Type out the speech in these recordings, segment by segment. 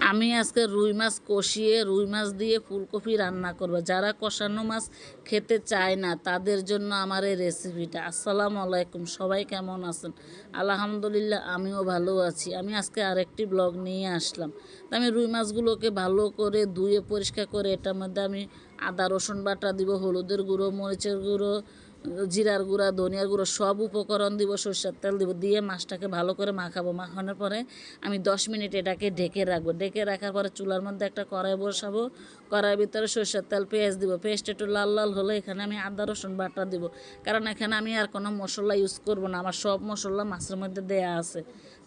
আমি আজকে রুই মাছ কষিয়ে রুই মাছ দিয়ে ফুলকপি রান্না করব। যারা কষানো মাছ খেতে চায় না তাদের জন্য আমার এই রেসিপিটা। আসসালামু আলাইকুম, সবাই কেমন আছেন? আলহামদুলিল্লাহ, আমিও ভালো আছি। আমি আজকে আরেকটি ব্লগ নিয়ে আসলাম। তো আমি রুই মাছগুলোকে ভালো করে ধুয়ে পরিষ্কার করে এটার মধ্যে আমি আদা রসুন বাটা দিব, হলুদের গুঁড়ো, মরিচের গুঁড়ো, জিরার গুঁড়া, ধনিয়ার গুঁড়ো সব উপকরণ দিব, সরষের তেল দিব, দিয়ে মাছটাকে ভালো করে মাখাবো। মাখানোর পরে আমি 10 মিনিট এটাকে ঢেকে রাখবো। ঢেকে রাখার পরে চুলার মধ্যে একটা কড়াই বসাবো। কড়াইয়ের ভিতরে সরষের তেল, পেঁয়াজ দিব। পেঁয়াজটা একটু লাল লাল হলে এখানে আমি আদা রসুন বাটা দিব, কারণ এখানে আমি আর কোনো মশলা ইউজ করব না, আমার সব মশলা মাছের মধ্যে দেয়া আছে।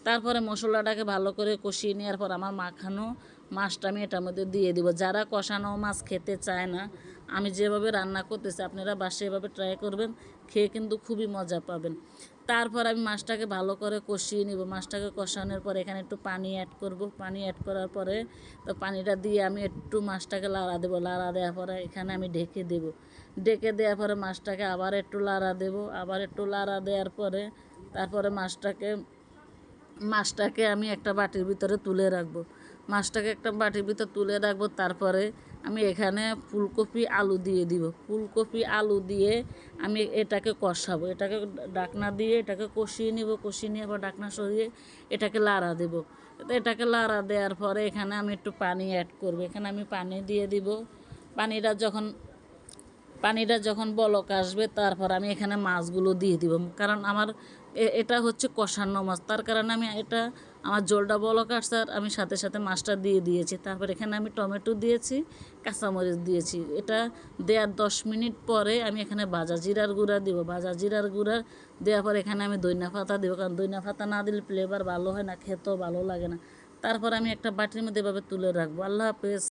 তারপরে মশলাটাকে ভালো করে কষিয়ে নেওয়ার পর আমার মাখানো মাছটা আমি এটার মধ্যে দিয়ে দিব। যারা কষানো মাছ খেতে চায় না, আমি যেভাবে রান্না করতেছি আপনারা বাসায় এভাবে ট্রাই করবেন, খেয়ে কিন্তু খুবই মজা পাবেন। তারপর আমি মাছটাকে ভালো করে কষিয়ে নিব। মাছটাকে কষানোর পর এখানে একটু পানি অ্যাড করব। পানি অ্যাড করার পরে তো পানিটা দিয়ে আমি একটু মাছটাকে লাড়া দেবো। লাড়া দেওয়ার পরে এখানে আমি ঢেকে দেবো। ঢেকে দেওয়ার পরে মাছটাকে আবার একটু লাড়া দেবো। আবার একটু লাড়া দেওয়ার পরে তারপরে মাছটাকে আমি একটা বাটির ভিতরে তুলে রাখবো। মাছটাকে একটা বাটির ভিতরে তুলে রাখবো। তারপরে আমি এখানে ফুলকপি আলু দিয়ে দিব। ফুলকপি আলু দিয়ে আমি এটাকে কষাবো। এটাকে ঢাকনা দিয়ে এটাকে কষিয়ে নিব। কষিয়ে নিয়ে আবার ঢাকনা সরিয়ে এটাকে লাড়া দেবো। এটাকে লাড়া দেওয়ার পরে এখানে আমি একটু পানি অ্যাড করবো। এখানে আমি পানি দিয়ে দিব। পানিটা যখন বলক আসবে তারপর আমি এখানে মাছগুলো দিয়ে দিব, কারণ আমার এটা হচ্ছে কষানো মাছ, তার কারণে আমি আমার ঝোলটা বলক আসছে আর আমি সাথে সাথে মাছটা দিয়ে দিয়েছি। তারপর এখানে আমি টমেটো দিয়েছি, কাঁচামরিচ দিয়েছি। এটা দেওয়ার 10 মিনিট পরে আমি এখানে ভাজা জিরার গুঁড়া দিব। ভাজা জিরার গুঁড়া দেওয়ার পর এখানে আমি ধনিয়া পাতা দেবো, কারণ ধনিয়া পাতা না দিলে ফ্লেভার ভালো হয় না, খেতেও ভালো লাগে না। তারপর আমি একটা বাটির মধ্যে এভাবে তুলে রাখবো। আল্লাহ হাফেজ।